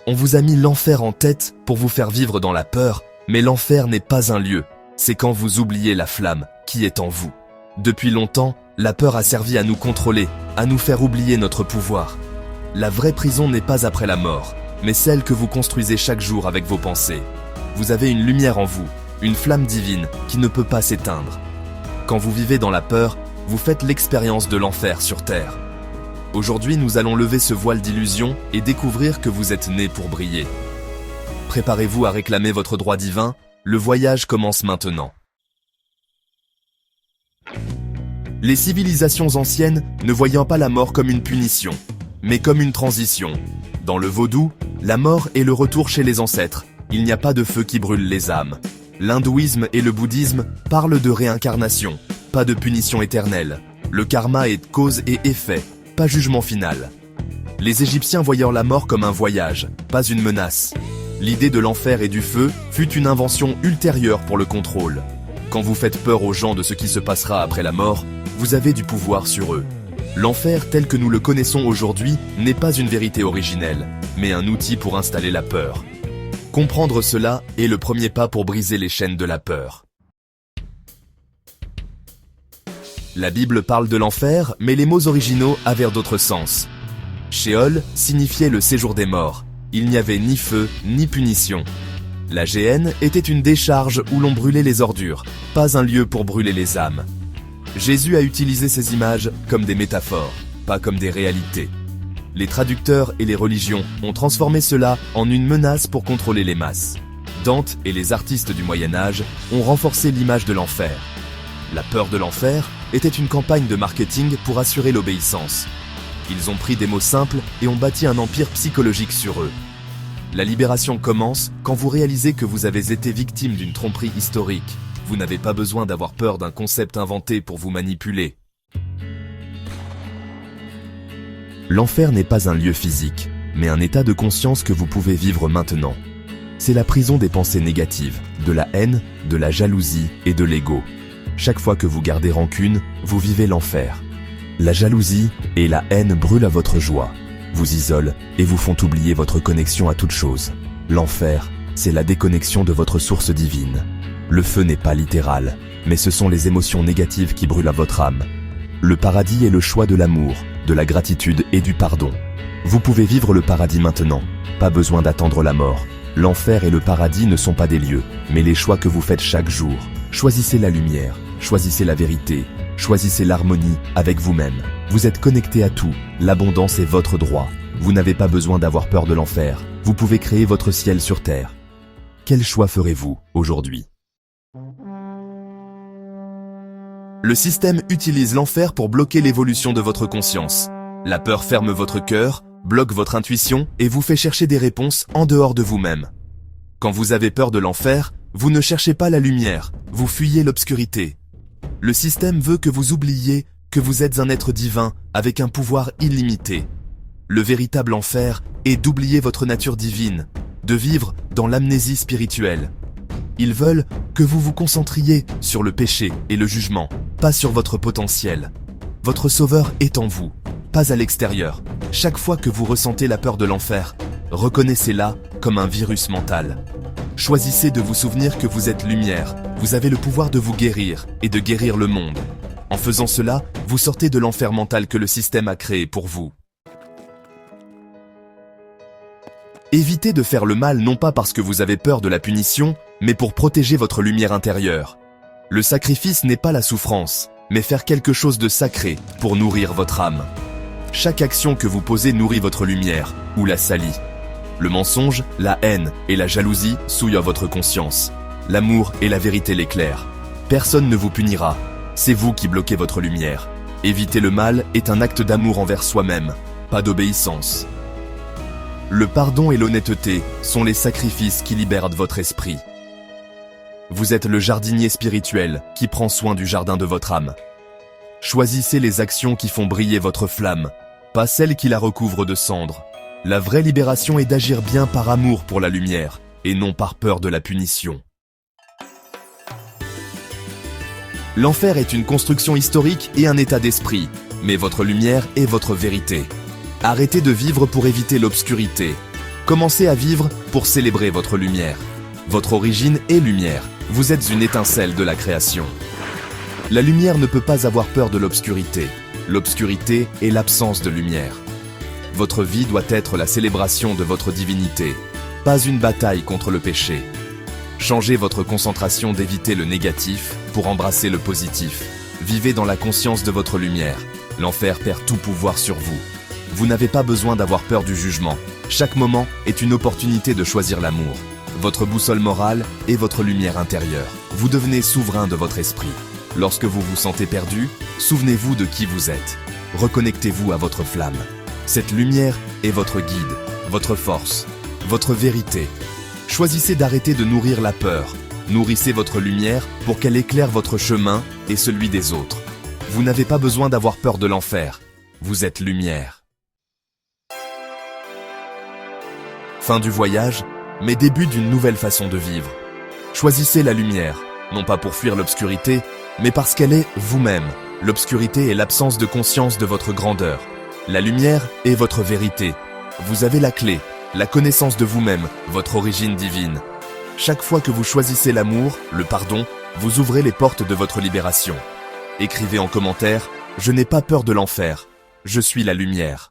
On vous a mis l'enfer en tête pour vous faire vivre dans la peur, mais l'enfer n'est pas un lieu, c'est quand vous oubliez la flamme qui est en vous. Depuis longtemps, la peur a servi à nous contrôler, à nous faire oublier notre pouvoir. La vraie prison n'est pas après la mort, mais celle que vous construisez chaque jour avec vos pensées. Vous avez une lumière en vous, une flamme divine qui ne peut pas s'éteindre. Quand vous vivez dans la peur, vous faites l'expérience de l'enfer sur Terre. Aujourd'hui, nous allons lever ce voile d'illusion et découvrir que vous êtes né pour briller. Préparez-vous à réclamer votre droit divin, le voyage commence maintenant. Les civilisations anciennes ne voyant pas la mort comme une punition, mais comme une transition. Dans le vaudou, la mort est le retour chez les ancêtres. Il n'y a pas de feu qui brûle les âmes. L'hindouisme et le bouddhisme parlent de réincarnation, pas de punition éternelle. Le karma est cause et effet, pas jugement final. Les Égyptiens voyant la mort comme un voyage, pas une menace. L'idée de l'enfer et du feu fut une invention ultérieure pour le contrôle. Quand vous faites peur aux gens de ce qui se passera après la mort, vous avez du pouvoir sur eux. L'enfer tel que nous le connaissons aujourd'hui n'est pas une vérité originelle, mais un outil pour installer la peur. Comprendre cela est le premier pas pour briser les chaînes de la peur. La Bible parle de l'enfer, mais les mots originaux avaient d'autres sens. Sheol signifiait le séjour des morts. Il n'y avait ni feu, ni punition. La géhenne était une décharge où l'on brûlait les ordures, pas un lieu pour brûler les âmes. Jésus a utilisé ces images comme des métaphores, pas comme des réalités. Les traducteurs et les religions ont transformé cela en une menace pour contrôler les masses. Dante et les artistes du Moyen-Âge ont renforcé l'image de l'enfer. La peur de l'enfer était une campagne de marketing pour assurer l'obéissance. Ils ont pris des mots simples et ont bâti un empire psychologique sur eux. La libération commence quand vous réalisez que vous avez été victime d'une tromperie historique. Vous n'avez pas besoin d'avoir peur d'un concept inventé pour vous manipuler. L'enfer n'est pas un lieu physique, mais un état de conscience que vous pouvez vivre maintenant. C'est la prison des pensées négatives, de la haine, de la jalousie et de l'ego. Chaque fois que vous gardez rancune, vous vivez l'enfer. La jalousie et la haine brûlent à votre joie, vous isolent et vous font oublier votre connexion à toute chose. L'enfer, c'est la déconnexion de votre source divine. Le feu n'est pas littéral, mais ce sont les émotions négatives qui brûlent à votre âme. Le paradis est le choix de l'amour, de la gratitude et du pardon. Vous pouvez vivre le paradis maintenant, pas besoin d'attendre la mort. L'enfer et le paradis ne sont pas des lieux, mais les choix que vous faites chaque jour. Choisissez la lumière, choisissez la vérité, choisissez l'harmonie avec vous-même. Vous êtes connecté à tout, l'abondance est votre droit. Vous n'avez pas besoin d'avoir peur de l'enfer, vous pouvez créer votre ciel sur terre. Quel choix ferez-vous aujourd'hui ? Le système utilise l'enfer pour bloquer l'évolution de votre conscience. La peur ferme votre cœur, bloque votre intuition et vous fait chercher des réponses en dehors de vous-même. Quand vous avez peur de l'enfer, vous ne cherchez pas la lumière, vous fuyez l'obscurité. Le système veut que vous oubliez que vous êtes un être divin avec un pouvoir illimité. Le véritable enfer est d'oublier votre nature divine, de vivre dans l'amnésie spirituelle. Ils veulent que vous vous concentriez sur le péché et le jugement, pas sur votre potentiel. Votre sauveur est en vous, pas à l'extérieur. Chaque fois que vous ressentez la peur de l'enfer, reconnaissez-la comme un virus mental. Choisissez de vous souvenir que vous êtes lumière, vous avez le pouvoir de vous guérir et de guérir le monde. En faisant cela, vous sortez de l'enfer mental que le système a créé pour vous. Évitez de faire le mal non pas parce que vous avez peur de la punition, mais pour protéger votre lumière intérieure. Le sacrifice n'est pas la souffrance, mais faire quelque chose de sacré pour nourrir votre âme. Chaque action que vous posez nourrit votre lumière, ou la salit. Le mensonge, la haine et la jalousie souillent votre conscience. L'amour et la vérité l'éclairent. Personne ne vous punira, c'est vous qui bloquez votre lumière. Éviter le mal est un acte d'amour envers soi-même, pas d'obéissance. Le pardon et l'honnêteté sont les sacrifices qui libèrent votre esprit. Vous êtes le jardinier spirituel qui prend soin du jardin de votre âme. Choisissez les actions qui font briller votre flamme, pas celles qui la recouvrent de cendres. La vraie libération est d'agir bien par amour pour la lumière, et non par peur de la punition. L'enfer est une construction historique et un état d'esprit, mais votre lumière est votre vérité. Arrêtez de vivre pour éviter l'obscurité. Commencez à vivre pour célébrer votre lumière. Votre origine est lumière. Vous êtes une étincelle de la création. La lumière ne peut pas avoir peur de l'obscurité. L'obscurité est l'absence de lumière. Votre vie doit être la célébration de votre divinité, pas une bataille contre le péché. Changez votre concentration d'éviter le négatif pour embrasser le positif. Vivez dans la conscience de votre lumière. L'enfer perd tout pouvoir sur vous. Vous n'avez pas besoin d'avoir peur du jugement. Chaque moment est une opportunité de choisir l'amour. Votre boussole morale est votre lumière intérieure. Vous devenez souverain de votre esprit. Lorsque vous vous sentez perdu, souvenez-vous de qui vous êtes. Reconnectez-vous à votre flamme. Cette lumière est votre guide, votre force, votre vérité. Choisissez d'arrêter de nourrir la peur. Nourrissez votre lumière pour qu'elle éclaire votre chemin et celui des autres. Vous n'avez pas besoin d'avoir peur de l'enfer. Vous êtes lumière. Fin du voyage, mais début d'une nouvelle façon de vivre. Choisissez la lumière, non pas pour fuir l'obscurité, mais parce qu'elle est vous-même. L'obscurité est l'absence de conscience de votre grandeur. La lumière est votre vérité. Vous avez la clé, la connaissance de vous-même, votre origine divine. Chaque fois que vous choisissez l'amour, le pardon, vous ouvrez les portes de votre libération. Écrivez en commentaire « Je n'ai pas peur de l'enfer, je suis la lumière ».